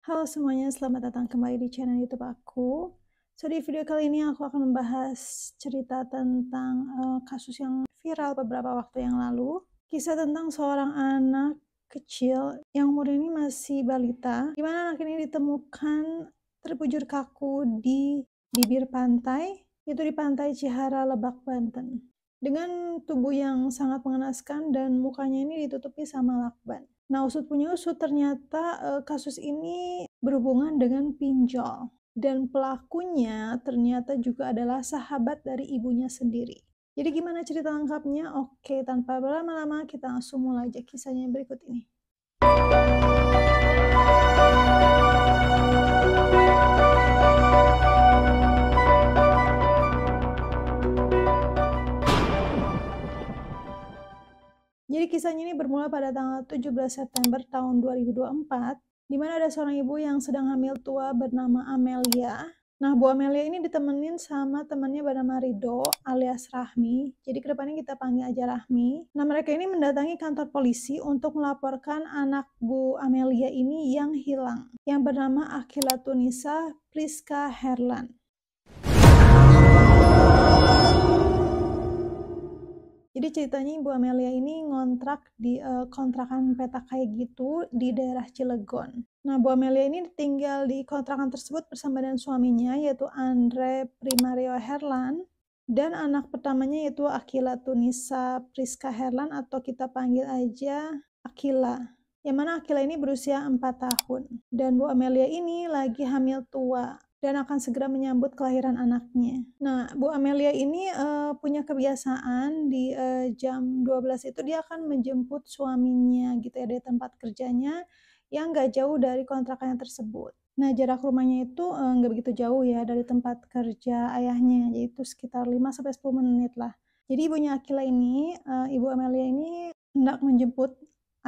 Halo semuanya, selamat datang kembali di channel YouTube aku. Di video kali ini aku akan membahas cerita tentang kasus yang viral beberapa waktu yang lalu. Kisah tentang seorang anak kecil yang umurnya ini masih balita, di mana anak ini ditemukan terbujur kaku di bibir pantai, yaitu di Pantai Cihara, Lebak, Banten. Dengan tubuh yang sangat mengenaskan dan mukanya ini ditutupi sama lakban. Nah, usut punya usut ternyata kasus ini berhubungan dengan pinjol. Dan pelakunya ternyata juga adalah sahabat dari ibunya sendiri. Jadi gimana cerita lengkapnya? Oke, tanpa berlama-lama kita langsung mulai aja kisahnya yang berikut ini. Jadi kisahnya ini bermula pada tanggal 17 September tahun 2024, di mana ada seorang ibu yang sedang hamil tua bernama Amelia. Nah, Bu Amelia ini ditemenin sama temannya bernama Rido alias Rahmi. Jadi kedepannya kita panggil aja Rahmi. Nah, mereka ini mendatangi kantor polisi untuk melaporkan anak Bu Amelia ini yang hilang, yang bernama Akila Tunisa Priska Herlan. Jadi ceritanya Ibu Amelia ini ngontrak di kontrakan petak kayak gitu di daerah Cilegon. Nah, Bu Amelia ini tinggal di kontrakan tersebut bersama dengan suaminya yaitu Andre Primario Herlan dan anak pertamanya yaitu Akila Tunisa Priska Herlan atau kita panggil aja Akila. Yang mana Akila ini berusia 4 tahun dan Bu Amelia ini lagi hamil tua dan akan segera menyambut kelahiran anaknya. Nah, Bu Amelia ini punya kebiasaan di jam 12 itu dia akan menjemput suaminya gitu ya dari tempat kerjanya yang nggak jauh dari kontrakannya tersebut. Nah, jarak rumahnya itu nggak begitu jauh ya dari tempat kerja ayahnya, yaitu sekitar 5-10 menit lah. Jadi ibunya Akila ini, Ibu Amelia ini hendak menjemput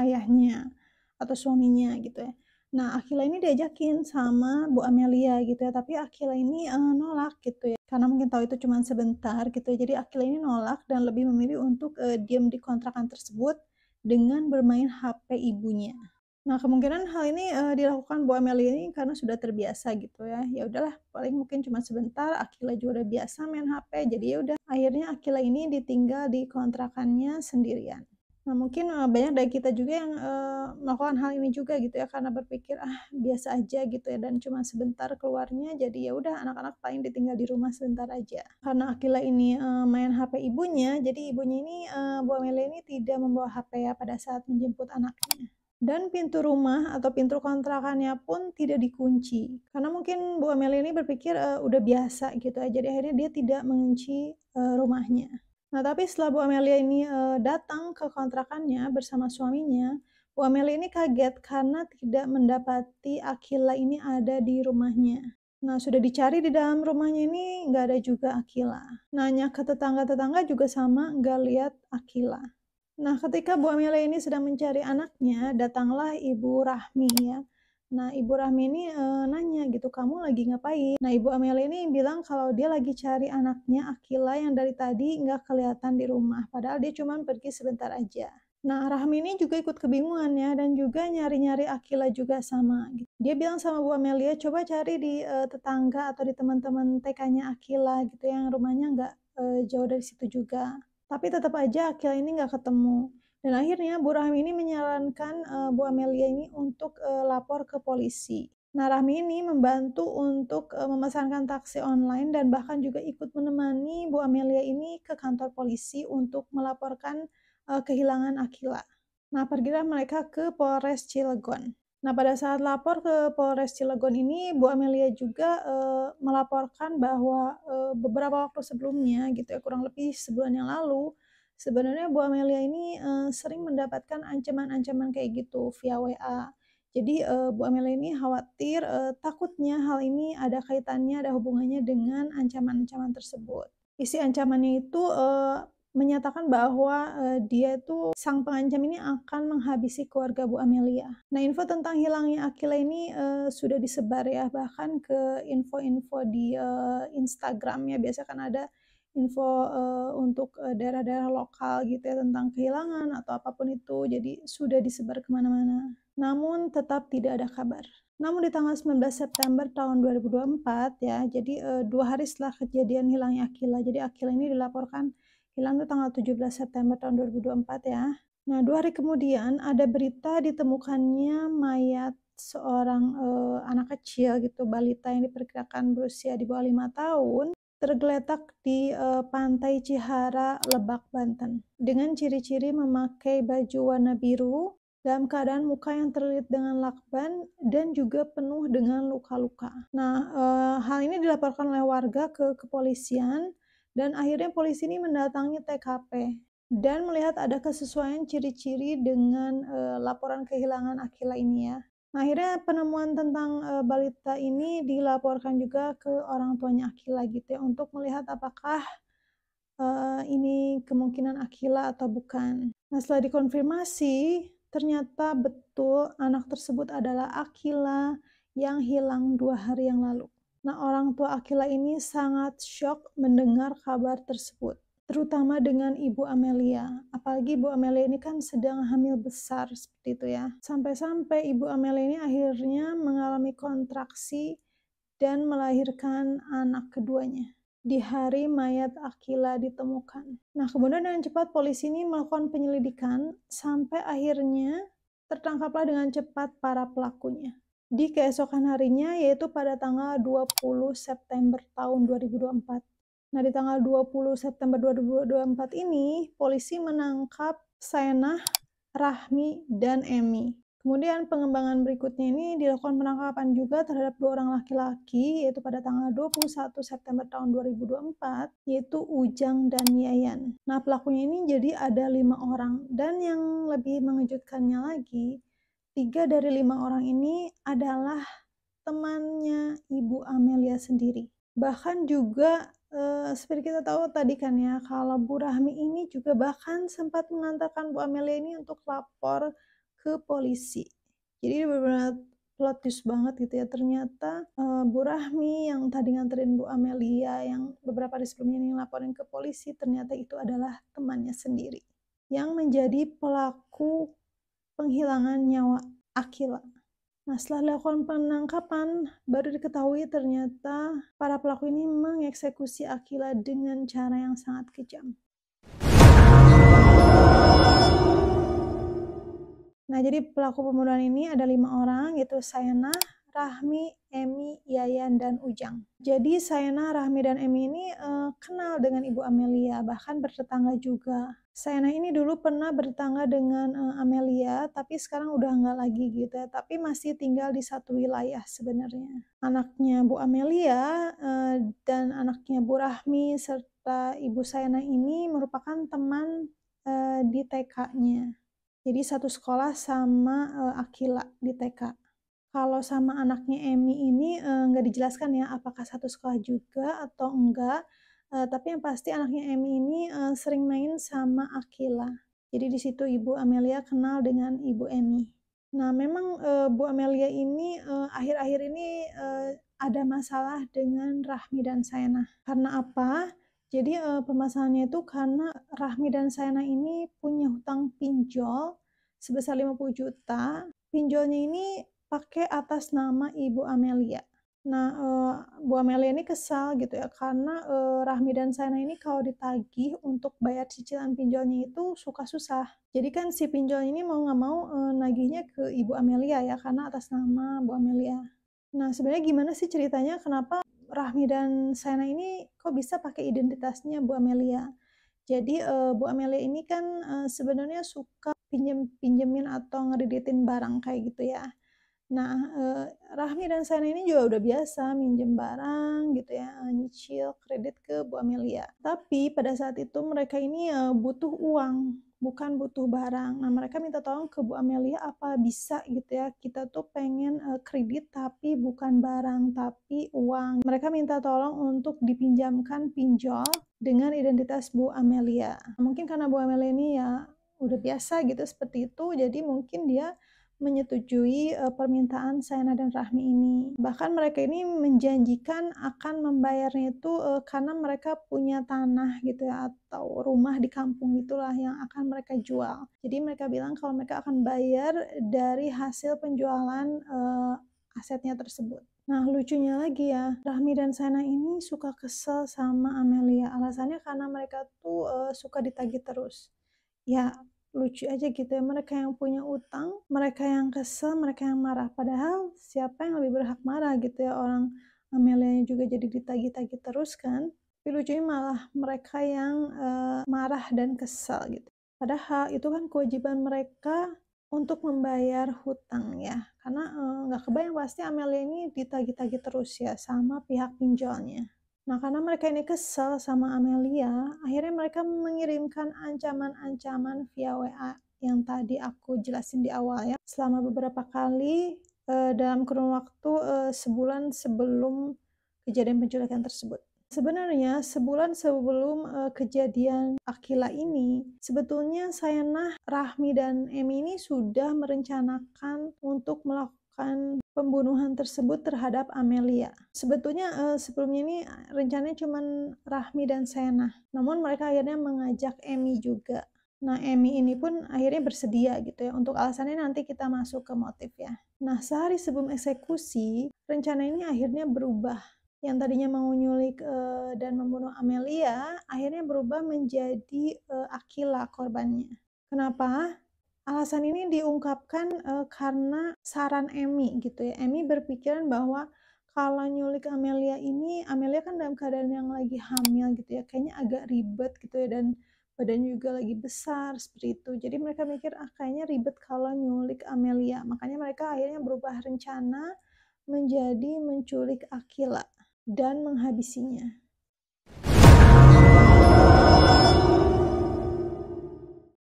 ayahnya atau suaminya gitu ya. Nah, Akila ini diajakin sama Bu Amelia gitu ya, tapi Akila ini nolak gitu ya. Karena mungkin tahu itu cuma sebentar gitu ya. Jadi Akila ini nolak dan lebih memilih untuk diam di kontrakan tersebut dengan bermain HP ibunya. Nah, kemungkinan hal ini dilakukan Bu Amelia ini karena sudah terbiasa gitu ya. Ya udahlah, paling mungkin cuma sebentar, Akila juga udah biasa main HP, jadi ya udah. Akhirnya Akila ini ditinggal di kontrakannya sendirian. Nah, mungkin banyak dari kita juga yang melakukan hal ini juga gitu ya, karena berpikir, "Ah, biasa aja," gitu ya, dan cuma sebentar keluarnya, jadi ya udah anak-anak paling ditinggal di rumah sebentar aja. Karena Akila ini main HP ibunya, jadi ibunya ini, Bu Amelia ini tidak membawa HP ya pada saat menjemput anaknya. Dan pintu rumah atau pintu kontrakannya pun tidak dikunci, karena mungkin Bu Amelia ini berpikir, udah biasa gitu ya, jadi akhirnya dia tidak mengunci rumahnya. Nah, tapi setelah Bu Amelia ini datang ke kontrakannya bersama suaminya, Bu Amelia ini kaget karena tidak mendapati Akila ini ada di rumahnya. Nah, sudah dicari di dalam rumahnya ini nggak ada juga Akila. Nanya ke tetangga-tetangga juga sama, nggak lihat Akila. Nah, ketika Bu Amelia ini sedang mencari anaknya, datanglah Ibu Rahmi ya. Nah, Ibu Rahmi ini nanya gitu, "Kamu lagi ngapain?" Nah, Ibu Amelia ini bilang kalau dia lagi cari anaknya Akila yang dari tadi nggak kelihatan di rumah, padahal dia cuma pergi sebentar aja. Nah, Rahmi ini juga ikut kebingungan ya, dan juga nyari-nyari Akila juga sama. Gitu. Dia bilang sama Bu Amelia, coba cari di tetangga atau di teman-teman TK-nya Akila gitu, yang rumahnya nggak jauh dari situ juga. Tapi tetap aja Akila ini nggak ketemu. Dan akhirnya Bu Rahmi ini menyarankan Bu Amelia ini untuk lapor ke polisi. Nah, Rahmi ini membantu untuk memesankan taksi online dan bahkan juga ikut menemani Bu Amelia ini ke kantor polisi untuk melaporkan kehilangan Akila. Nah, pergilah mereka ke Polres Cilegon. Nah, pada saat lapor ke Polres Cilegon ini, Bu Amelia juga melaporkan bahwa beberapa waktu sebelumnya, gitu ya, kurang lebih sebulan yang lalu, sebenarnya Bu Amelia ini sering mendapatkan ancaman-ancaman kayak gitu via WA. Jadi Bu Amelia ini khawatir, takutnya hal ini ada kaitannya, ada hubungannya dengan ancaman-ancaman tersebut. Isi ancamannya itu menyatakan bahwa dia itu sang pengancam ini akan menghabisi keluarga Bu Amelia. Nah, info tentang hilangnya Akila ini sudah disebar ya, bahkan ke info-info di Instagram ya, biasa kan ada info untuk daerah-daerah lokal gitu ya tentang kehilangan atau apapun itu, jadi sudah disebar kemana-mana. Namun tetap tidak ada kabar. Namun di tanggal 19 September tahun 2024 ya, jadi 2 hari setelah kejadian hilangnya Akila. Jadi Akila ini dilaporkan hilang di tanggal 17 September tahun 2024 ya. Nah, 2 hari kemudian ada berita ditemukannya mayat seorang anak kecil gitu, balita yang diperkirakan berusia di bawah 5 tahun, tergeletak di Pantai Cihara, Lebak, Banten. Dengan ciri-ciri memakai baju warna biru, dalam keadaan muka yang terlilit dengan lakban dan juga penuh dengan luka-luka. Nah, hal ini dilaporkan oleh warga ke kepolisian dan akhirnya polisi ini mendatangi TKP dan melihat ada kesesuaian ciri-ciri dengan laporan kehilangan Akila ini ya. Nah, akhirnya penemuan tentang balita ini dilaporkan juga ke orang tuanya Akila gitu ya untuk melihat apakah ini kemungkinan Akila atau bukan. Nah, setelah dikonfirmasi, ternyata betul anak tersebut adalah Akila yang hilang 2 hari yang lalu. Nah, orang tua Akila ini sangat syok mendengar kabar tersebut, terutama dengan Ibu Amelia. Apalagi Ibu Amelia ini kan sedang hamil besar seperti itu ya. Sampai-sampai Ibu Amelia ini akhirnya mengalami kontraksi dan melahirkan anak keduanya di hari mayat Akila ditemukan. Nah, kemudian dengan cepat polisi ini melakukan penyelidikan sampai akhirnya tertangkaplah dengan cepat para pelakunya. Di keesokan harinya, yaitu pada tanggal 20 September tahun 2024. Nah, di tanggal 20 September 2024 ini, polisi menangkap Saenah, Rahmi, dan Emi. Kemudian pengembangan berikutnya ini dilakukan penangkapan juga terhadap 2 orang laki-laki, yaitu pada tanggal 21 September tahun 2024, yaitu Ujang dan Yayan. Nah, pelakunya ini jadi ada 5 orang, dan yang lebih mengejutkannya lagi, 3 dari 5 orang ini adalah temannya Ibu Amelia sendiri. Bahkan juga seperti kita tahu tadi kan ya, kalau Bu Rahmi ini juga bahkan sempat mengantarkan Bu Amelia ini untuk lapor ke polisi. Jadi benar-benar plot twist banget gitu ya. Ternyata Bu Rahmi yang tadi nganterin Bu Amelia yang beberapa hari sebelumnya ini laporin ke polisi, ternyata itu adalah temannya sendiri yang menjadi pelaku penghilangan nyawa Akila. Nah, setelah dilakukan penangkapan, baru diketahui ternyata para pelaku ini mengeksekusi Akila dengan cara yang sangat kejam. Nah, jadi pelaku pembunuhan ini ada 5 orang, yaitu Saenah, Rahmi, Emi, Yayan, dan Ujang. Jadi Saenah, Rahmi, dan Emi ini kenal dengan Ibu Amelia, bahkan bertetangga juga. Saenah ini dulu pernah bertetangga dengan Amelia, tapi sekarang udah nggak lagi gitu ya, tapi masih tinggal di satu wilayah sebenarnya. Anaknya Bu Amelia dan anaknya Bu Rahmi serta Ibu Saenah ini merupakan teman di TK-nya. Jadi satu sekolah sama Akila di TK. Kalau sama anaknya Emi ini nggak dijelaskan ya apakah satu sekolah juga atau enggak, tapi yang pasti anaknya Emi ini sering main sama Akila. Jadi di situ Ibu Amelia kenal dengan Ibu Emi. Nah, memang Bu Amelia ini akhir-akhir ini ada masalah dengan Rahmi dan Saenah. Karena apa? Jadi permasalahannya itu karena Rahmi dan Saena ini punya hutang pinjol sebesar 50 juta. Pinjolnya ini pakai atas nama Ibu Amelia. Nah, Bu Amelia ini kesal gitu ya karena Rahmi dan Saena ini kalau ditagih untuk bayar cicilan pinjolnya itu suka susah. Jadi kan si pinjol ini mau nggak mau nagihnya ke Ibu Amelia ya karena atas nama Bu Amelia. Nah, sebenarnya gimana sih ceritanya kenapa Rahmi dan Saena ini kok bisa pakai identitasnya Bu Amelia. Jadi Bu Amelia ini kan sebenarnya suka pinjemin atau ngereditin barang kayak gitu ya. Nah, Rahmi dan Saena ini juga udah biasa minjem barang gitu ya, nyicil kredit ke Bu Amelia. Tapi pada saat itu mereka ini butuh uang, bukan butuh barang. Nah, mereka minta tolong ke Bu Amelia apa bisa gitu ya, kita tuh pengen kredit tapi bukan barang, tapi uang. Mereka minta tolong untuk dipinjamkan pinjol dengan identitas Bu Amelia. Mungkin karena Bu Amelia ini ya udah biasa gitu seperti itu, jadi mungkin dia menyetujui permintaan Saena dan Rahmi ini. Bahkan mereka ini menjanjikan akan membayarnya itu karena mereka punya tanah gitu ya atau rumah di kampung itulah yang akan mereka jual. Jadi mereka bilang kalau mereka akan bayar dari hasil penjualan asetnya tersebut. Nah, lucunya lagi ya, Rahmi dan Saina ini suka kesel sama Amelia. Alasannya karena mereka tuh suka ditagih terus. Ya, lucu aja gitu ya, mereka yang punya utang, mereka yang kesel, mereka yang marah. Padahal siapa yang lebih berhak marah gitu ya, orang Amelia juga jadi ditagih-tagih terus kan. Tapi lucunya malah mereka yang marah dan kesel gitu. Padahal itu kan kewajiban mereka untuk membayar hutang ya. Karena nggak kebayang pasti Amelia ini ditagih-tagih terus ya sama pihak pinjolnya. Nah, karena mereka ini kesel sama Amelia, akhirnya mereka mengirimkan ancaman-ancaman via WA yang tadi aku jelasin di awal ya. Selama beberapa kali dalam kurun waktu sebulan sebelum kejadian penculikan tersebut. Sebenarnya sebulan sebelum kejadian Akila ini, sebetulnya Sayanah, Rahmi, dan Emi ini sudah merencanakan untuk melakukan pembunuhan tersebut terhadap Amelia. Sebetulnya sebelumnya ini rencananya cuma Rahmi dan Sayanah, namun mereka akhirnya mengajak Emi juga. Nah, Emi ini pun akhirnya bersedia gitu ya, untuk alasannya nanti kita masuk ke motif ya. Nah, sehari sebelum eksekusi, rencana ini akhirnya berubah. Yang tadinya mau nyulik dan membunuh Amelia, akhirnya berubah menjadi Akila korbannya. Kenapa? Alasan ini diungkapkan karena saran Emi gitu ya. Emi berpikiran bahwa kalau nyulik Amelia ini, Amelia kan dalam keadaan yang lagi hamil gitu ya, kayaknya agak ribet gitu ya, dan badannya juga lagi besar seperti itu. Jadi mereka mikir, kayaknya ribet kalau nyulik Amelia. Makanya mereka akhirnya berubah rencana menjadi menculik Akila dan menghabisinya.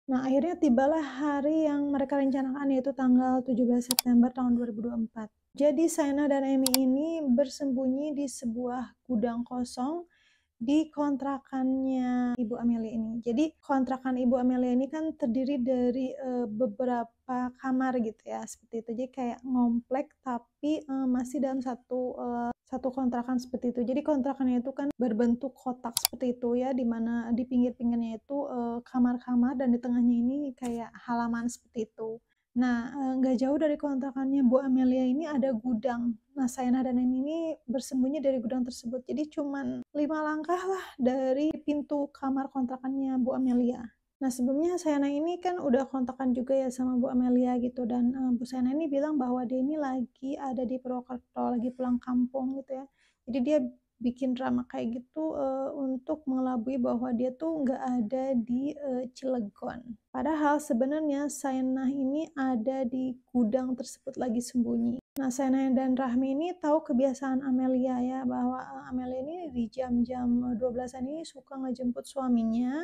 Nah, akhirnya tibalah hari yang mereka rencanakan, yaitu tanggal 17 September tahun 2024. Jadi Saina dan Emi ini bersembunyi di sebuah gudang kosong di kontrakannya Ibu Amelia ini. Jadi kontrakan Ibu Amelia ini kan terdiri dari beberapa kamar gitu ya, seperti itu. Jadi kayak ngomplek tapi masih dalam satu kontrakan seperti itu. Jadi kontrakannya itu kan berbentuk kotak seperti itu ya, di mana di pinggir-pinggirnya itu kamar-kamar dan di tengahnya ini kayak halaman seperti itu. Nah, nggak jauh dari kontrakannya Bu Amelia ini ada gudang. Nah, Saina dan Emi ini bersembunyi dari gudang tersebut. Jadi cuman 5 langkah lah dari pintu kamar kontrakannya Bu Amelia. Nah, sebelumnya Saina ini kan udah kontakan juga ya sama Bu Amelia gitu, dan Bu Saina ini bilang bahwa dia ini lagi ada di Purwokerto, lagi pulang kampung gitu ya. Jadi dia bikin drama kayak gitu untuk mengelabui bahwa dia tuh nggak ada di Cilegon. Padahal sebenarnya Sainah ini ada di gudang tersebut lagi sembunyi. Nah, Sainah dan Rahmi ini tahu kebiasaan Amelia ya, bahwa Amelia ini di jam-jam 12-an ini suka ngejemput suaminya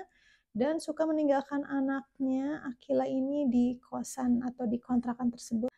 dan suka meninggalkan anaknya Akila ini di kosan atau di kontrakan tersebut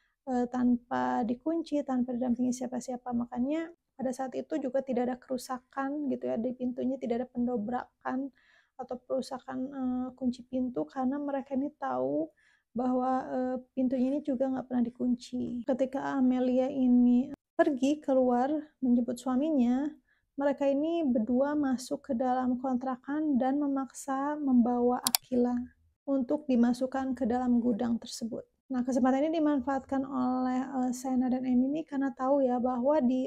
tanpa dikunci, tanpa didampingi siapa-siapa. Makanya pada saat itu juga tidak ada kerusakan gitu ya di pintunya, tidak ada pendobrakan atau perusakan kunci pintu, karena mereka ini tahu bahwa pintunya ini juga nggak pernah dikunci. Ketika Amelia ini pergi keluar menjemput suaminya, mereka ini berdua masuk ke dalam kontrakan dan memaksa membawa Akila untuk dimasukkan ke dalam gudang tersebut. Nah, kesempatan ini dimanfaatkan oleh Saina dan Emi ini karena tahu ya bahwa di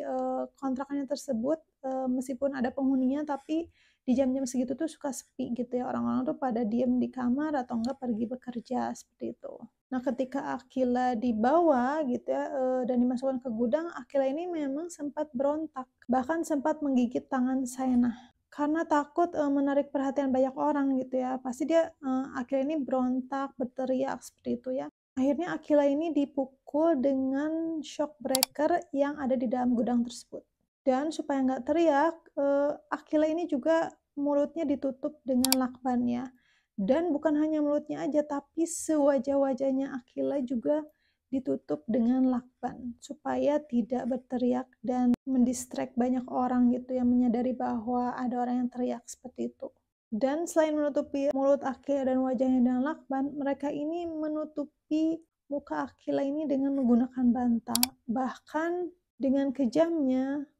kontrakannya tersebut meskipun ada penghuninya, tapi di jam-jam segitu tuh suka sepi gitu ya, orang-orang tuh pada diem di kamar atau enggak pergi bekerja seperti itu. Nah, ketika Akila dibawa gitu ya dan dimasukkan ke gudang, Akila ini memang sempat berontak, bahkan sempat menggigit tangan Saina karena takut menarik perhatian banyak orang gitu ya. Pasti dia Akila ini berontak, berteriak seperti itu ya. Akhirnya Akila ini dipukul dengan shock breaker yang ada di dalam gudang tersebut. Dan supaya nggak teriak, Akila ini juga mulutnya ditutup dengan lakban ya. Dan bukan hanya mulutnya aja, tapi sewajah-wajahnya Akila juga ditutup dengan lakban supaya tidak berteriak dan mendistract banyak orang gitu yang menyadari bahwa ada orang yang teriak seperti itu. Dan selain menutupi mulut Akila dan wajahnya dengan lakban, mereka ini menutupi muka Akila ini dengan menggunakan bantal. Bahkan dengan kejamnya,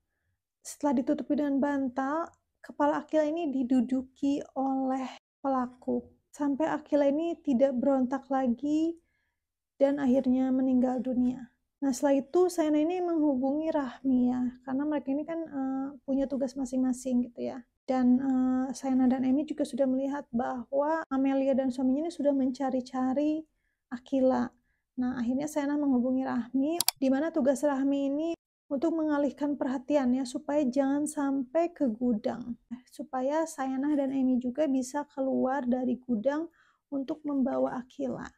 setelah ditutupi dengan bantal, kepala Akila ini diduduki oleh pelaku. Sampai Akila ini tidak berontak lagi dan akhirnya meninggal dunia. Nah, setelah itu Saina ini menghubungi Rahmi ya, karena mereka ini kan punya tugas masing-masing gitu ya. Dan Saina dan Emi juga sudah melihat bahwa Amelia dan suaminya ini sudah mencari-cari Akila. Nah, akhirnya Saina menghubungi Rahmi, di mana tugas Rahmi ini untuk mengalihkan perhatian ya, supaya jangan sampai ke gudang. Supaya Saina dan Emi juga bisa keluar dari gudang untuk membawa Akila.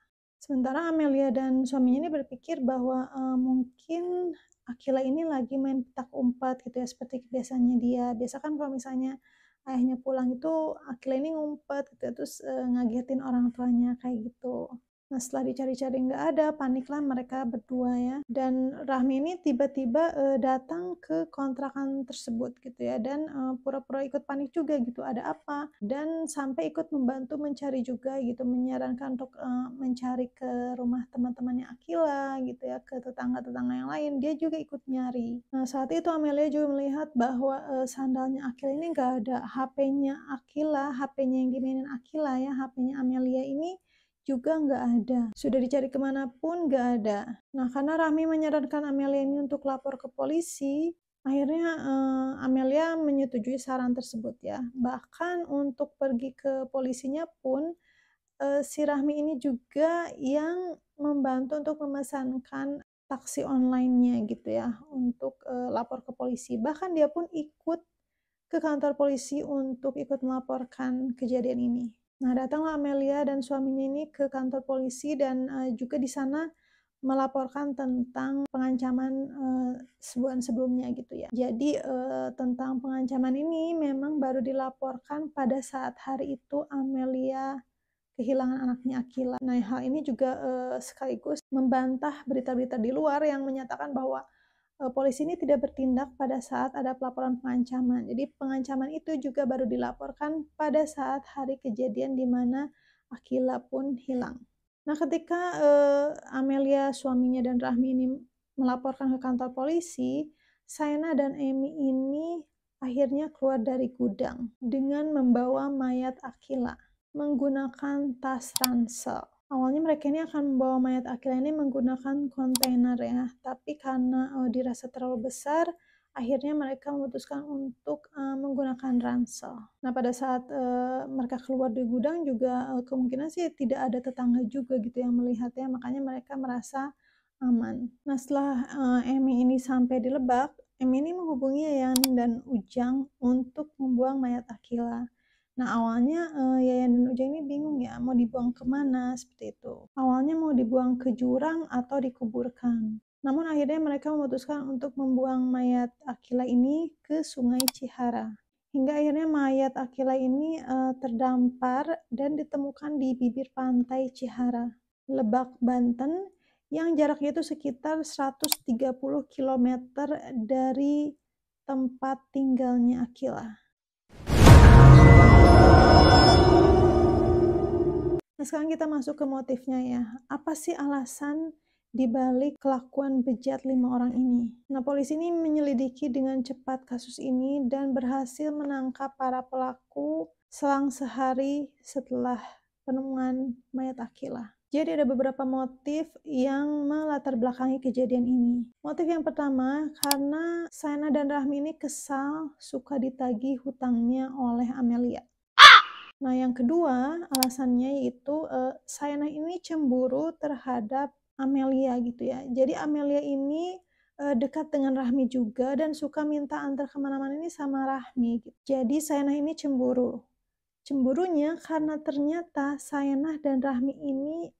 Sementara Amelia dan suaminya ini berpikir bahwa mungkin Akila ini lagi main petak umpet gitu ya, seperti kebiasaannya dia. Biasa kan kalau misalnya ayahnya pulang itu Akila ini ngumpet gitu ya, terus ngagetin orang tuanya kayak gitu. Nah, setelah dicari-cari nggak ada, paniklah mereka berdua ya. Dan Rahmi ini tiba-tiba datang ke kontrakan tersebut gitu ya, dan pura-pura ikut panik juga gitu, ada apa? Dan sampai ikut membantu mencari juga gitu, menyarankan untuk mencari ke rumah teman-temannya Akila gitu ya, ke tetangga-tetangga yang lain, dia juga ikut nyari. Nah, saat itu Amelia juga melihat bahwa sandalnya Akila ini nggak ada, HP-nya Akila, HP-nya yang dimainin Akila ya, HP-nya Amelia ini juga nggak ada. Sudah dicari kemanapun nggak ada. Nah, karena Rahmi menyarankan Amelia ini untuk lapor ke polisi, akhirnya Amelia menyetujui saran tersebut ya. Bahkan untuk pergi ke polisinya pun si Rahmi ini juga yang membantu untuk memesankan taksi online-nya gitu ya untuk lapor ke polisi. Bahkan dia pun ikut ke kantor polisi untuk ikut melaporkan kejadian ini. Nah, datanglah Amelia dan suaminya ini ke kantor polisi dan juga di sana melaporkan tentang pengancaman sebulan sebelumnya gitu ya. Jadi tentang pengancaman ini memang baru dilaporkan pada saat hari itu Amelia kehilangan anaknya Akila. Nah, hal ini juga sekaligus membantah berita-berita di luar yang menyatakan bahwa polisi ini tidak bertindak pada saat ada pelaporan pengancaman. Jadi pengancaman itu juga baru dilaporkan pada saat hari kejadian di mana Akila pun hilang. Nah, ketika Amelia, suaminya dan Rahmi ini melaporkan ke kantor polisi, Saina dan Emi ini akhirnya keluar dari gudang dengan membawa mayat Akila menggunakan tas ransel. Awalnya mereka ini akan membawa mayat Akila ini menggunakan kontainer ya, tapi karena dirasa terlalu besar, akhirnya mereka memutuskan untuk menggunakan ransel. Nah, pada saat mereka keluar di gudang juga kemungkinan sih tidak ada tetangga juga gitu yang melihatnya, makanya mereka merasa aman. Nah, setelah Emi ini sampai di Lebak, Emi ini menghubungi Yayan dan Ujang untuk membuang mayat Akila. Nah, awalnya Yayan dan Ujang ini bingung ya, mau dibuang kemana, seperti itu. Awalnya mau dibuang ke jurang atau dikuburkan. Namun akhirnya mereka memutuskan untuk membuang mayat Akila ini ke Sungai Cihara. Hingga akhirnya mayat Akila ini terdampar dan ditemukan di bibir pantai Cihara, Lebak, Banten, yang jaraknya itu sekitar 130 km dari tempat tinggalnya Akila. Nah, sekarang kita masuk ke motifnya ya. Apa sih alasan dibalik kelakuan bejat 5 orang ini? Nah, polisi ini menyelidiki dengan cepat kasus ini dan berhasil menangkap para pelaku selang sehari setelah penemuan mayat Akila. Jadi ada beberapa motif yang melatar belakangi kejadian ini. Motif yang pertama, karena Saina dan Rahmi ini kesal suka ditagih hutangnya oleh Amelia. Nah, yang kedua alasannya yaitu Saina ini cemburu terhadap Amelia gitu ya. Jadi Amelia ini dekat dengan Rahmi juga dan suka minta antar kemana-mana ini sama Rahmi. Gitu. Jadi Saina ini cemburu. Cemburunya karena ternyata Saina dan Rahmi ini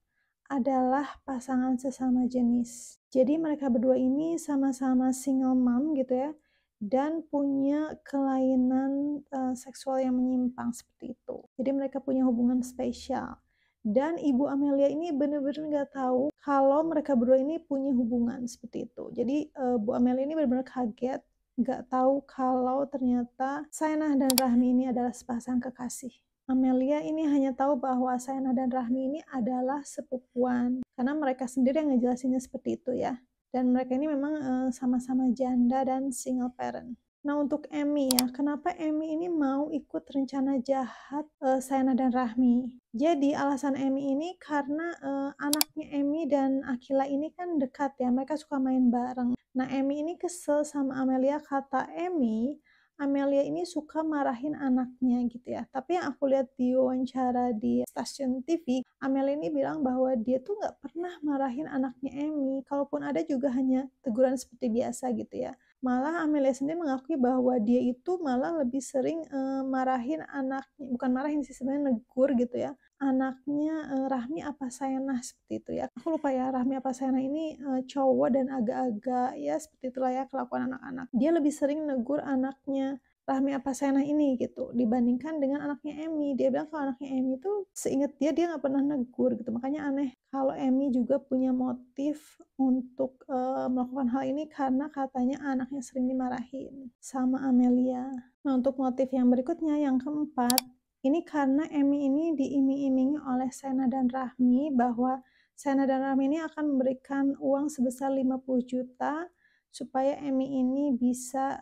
adalah pasangan sesama jenis. Jadi mereka berdua ini sama-sama single mom gitu ya, dan punya kelainan seksual yang menyimpang seperti itu. Jadi mereka punya hubungan spesial. Dan Ibu Amelia ini benar-benar nggak tahu kalau mereka berdua ini punya hubungan seperti itu. Jadi Bu Amelia ini benar-benar kaget, nggak tahu kalau ternyata Saina dan Rahmi ini adalah sepasang kekasih. Amelia ini hanya tahu bahwa Saina dan Rahmi ini adalah sepupuan, karena mereka sendiri yang ngejelasinnya seperti itu ya. Dan mereka ini memang sama-sama janda dan single parent. Nah, untuk Emi ya, kenapa Emi ini mau ikut rencana jahat Saena dan Rahmi? Jadi alasan Emi ini karena anaknya Emi dan Akila ini kan dekat ya, mereka suka main bareng. Nah, Emi ini kesel sama Amelia, kata Emi, Amelia ini suka marahin anaknya gitu ya. Tapi yang aku lihat di wawancara di stasiun TV, Amelia ini bilang bahwa dia tuh nggak pernah marahin anaknya Emi. Kalaupun ada juga hanya teguran seperti biasa gitu ya. Malah Amelia sendiri mengakui bahwa dia itu malah lebih sering marahin anaknya, bukan marahin sih sebenarnya, negur gitu ya, anaknya Rahmi apa Sayanah seperti itu ya. Aku lupa ya, Rahmi apa Sayanah ini cowok dan agak-agak ya seperti itulah ya kelakuan anak-anak. Dia lebih sering negur anaknya Rahmi apa Sayanah ini gitu dibandingkan dengan anaknya Emi. Dia bilang kalau anaknya Emi itu seingat dia nggak pernah negur gitu. Makanya aneh kalau Emi juga punya motif untuk melakukan hal ini karena katanya anaknya sering dimarahin sama Amelia. Nah, untuk motif yang berikutnya, yang keempat, ini karena Emi ini diiming-imingi oleh Sena dan Rahmi bahwa Sena dan Rahmi ini akan memberikan uang sebesar 50 juta supaya Emi ini bisa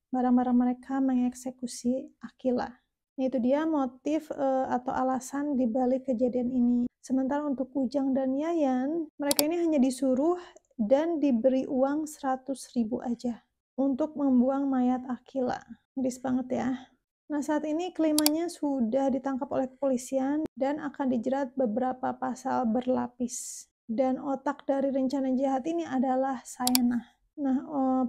barang-barang mereka mengeksekusi Akila. Nah, itu dia motif atau alasan dibalik kejadian ini. Sementara untuk Ujang dan Yayan, mereka ini hanya disuruh dan diberi uang 100.000 aja untuk membuang mayat Akila. Miris banget ya. Nah, saat ini kelimanya sudah ditangkap oleh kepolisian dan akan dijerat beberapa pasal berlapis. Dan otak dari rencana jahat ini adalah Sayanah. Nah,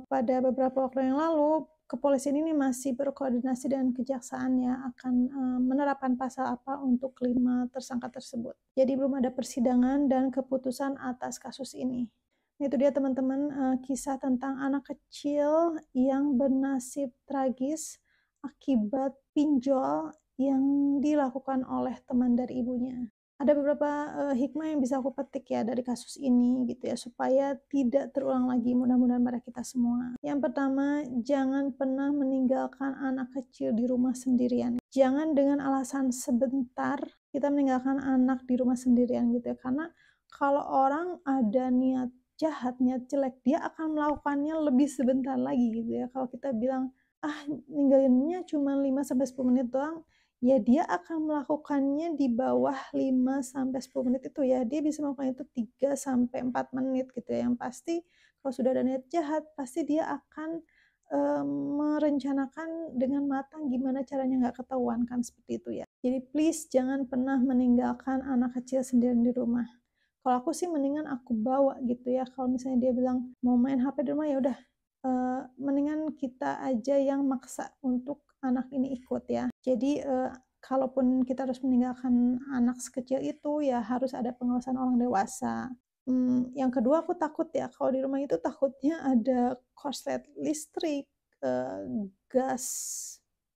pada beberapa waktu yang lalu, kepolisian ini masih berkoordinasi dengan kejaksaan ya akan menerapkan pasal apa untuk kelima tersangka tersebut. Jadi belum ada persidangan dan keputusan atas kasus ini. Nah, itu dia teman-teman kisah tentang anak kecil yang bernasib tragis akibat pinjol yang dilakukan oleh teman dari ibunya. Ada beberapa hikmah yang bisa aku petik ya dari kasus ini gitu ya supaya tidak terulang lagi, mudah-mudahan pada kita semua. Yang pertama, jangan pernah meninggalkan anak kecil di rumah sendirian. Jangan dengan alasan sebentar kita meninggalkan anak di rumah sendirian gitu ya, karena kalau orang ada niat jahat, niat jelek, dia akan melakukannya lebih sebentar lagi gitu ya. Kalau kita bilang, ah ninggalinnya cuma 5-10 menit doang, ya dia akan melakukannya di bawah 5-10 menit itu ya. Dia bisa melakukan itu 3-4 menit gitu ya. Yang pasti kalau sudah ada niat jahat, pasti dia akan merencanakan dengan matang gimana caranya nggak ketahuan kan seperti itu ya. Jadi please jangan pernah meninggalkan anak kecil sendirian di rumah. Kalau aku sih mendingan aku bawa gitu ya. Kalau misalnya dia bilang mau main HP di rumah, ya udah mendingan kita aja yang maksa untuk anak ini ikut ya. Jadi kalaupun kita harus meninggalkan anak sekecil itu ya harus ada pengawasan orang dewasa. Yang kedua aku takut ya kalau di rumah itu takutnya ada korslet listrik, gas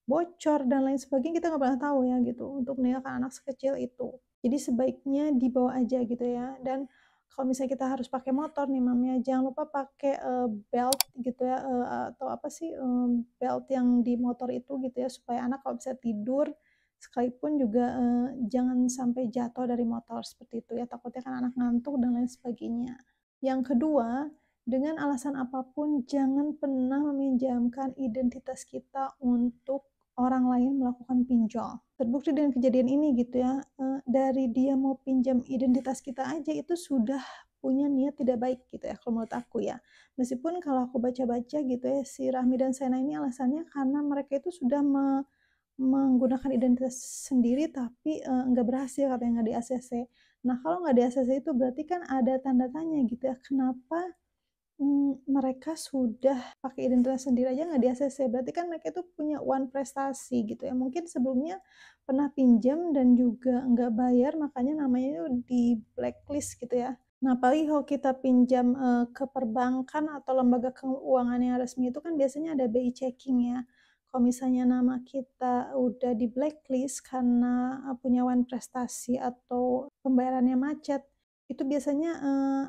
bocor dan lain sebagainya, kita nggak pernah tahu ya gitu untuk meninggalkan anak sekecil itu. Jadi sebaiknya dibawa aja gitu ya. Dan kalau misalnya kita harus pakai motor nih mamnya, jangan lupa pakai belt gitu ya, atau apa sih belt yang di motor itu gitu ya supaya anak kalau bisa tidur sekalipun juga jangan sampai jatuh dari motor seperti itu ya, takutnya kan anak ngantuk dan lain sebagainya. Yang kedua, dengan alasan apapun jangan pernah meminjamkan identitas kita untuk orang lain melakukan pinjol. Terbukti dengan kejadian ini gitu ya, dari dia mau pinjam identitas kita aja itu sudah punya niat tidak baik gitu ya kalau menurut aku ya. Meskipun kalau aku baca-baca gitu ya, si Rahmi dan Sena ini alasannya karena mereka itu sudah menggunakan identitas sendiri tapi nggak berhasil katanya, nggak di ACC. Nah kalau nggak di ACC itu berarti kan ada tanda tanya gitu ya, kenapa mereka sudah pakai identitas sendiri aja nggak di-ACC, berarti kan mereka itu punya uang prestasi gitu ya. Mungkin sebelumnya pernah pinjam dan juga nggak bayar, makanya namanya itu di blacklist gitu ya. Nah, apalagi kalau kita pinjam ke perbankan atau lembaga keuangan yang resmi itu kan biasanya ada BI checking ya. Kalau misalnya nama kita udah di blacklist karena punya uang prestasi atau pembayarannya macet, itu biasanya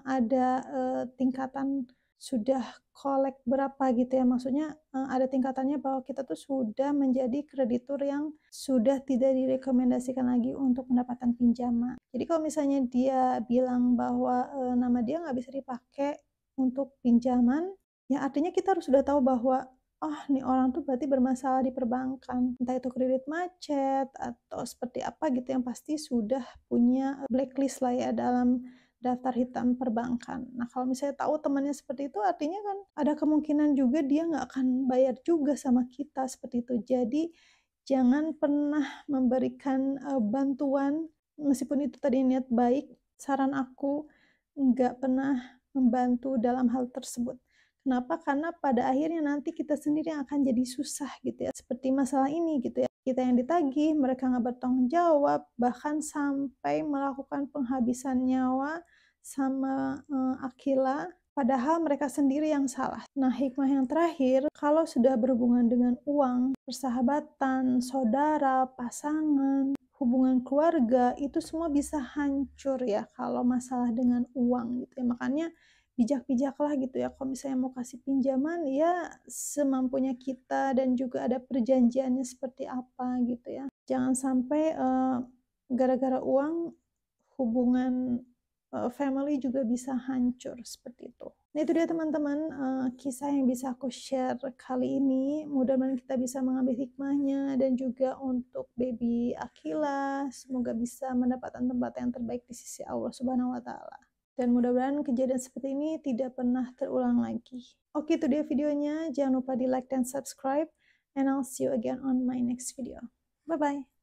ada tingkatan sudah kolek berapa gitu ya, maksudnya ada tingkatannya bahwa kita tuh sudah menjadi kreditur yang sudah tidak direkomendasikan lagi untuk mendapatkan pinjaman. Jadi kalau misalnya dia bilang bahwa nama dia nggak bisa dipakai untuk pinjaman, ya artinya kita harus sudah tahu bahwa oh nih orang tuh berarti bermasalah di perbankan, entah itu kredit macet atau seperti apa gitu, yang pasti sudah punya blacklist lah ya dalam daftar hitam perbankan. Nah kalau misalnya tahu temannya seperti itu, artinya kan ada kemungkinan juga dia nggak akan bayar juga sama kita seperti itu. Jadi jangan pernah memberikan bantuan meskipun itu tadi niat baik. Saran aku nggak pernah membantu dalam hal tersebut. Kenapa? Karena pada akhirnya nanti kita sendiri yang akan jadi susah gitu ya. Seperti masalah ini gitu ya. Kita yang ditagih, mereka nggak bertanggung jawab, bahkan sampai melakukan penghabisan nyawa sama Akila, padahal mereka sendiri yang salah. Nah, hikmah yang terakhir, kalau sudah berhubungan dengan uang, persahabatan, saudara, pasangan, hubungan keluarga, itu semua bisa hancur ya kalau masalah dengan uang gitu ya. Makanya bijak-bijaklah gitu ya, kalau misalnya mau kasih pinjaman ya semampunya kita dan juga ada perjanjiannya seperti apa gitu ya. Jangan sampai gara-gara uang hubungan family juga bisa hancur seperti itu. Nah itu dia teman-teman kisah yang bisa aku share kali ini. Mudah-mudahan kita bisa mengambil hikmahnya dan juga untuk baby Akila semoga bisa mendapatkan tempat yang terbaik di sisi Allah Subhanahu wa taala. Dan mudah-mudahan kejadian seperti ini tidak pernah terulang lagi. Oke, itu dia videonya. Jangan lupa di like dan subscribe. And I'll see you again on my next video. Bye-bye.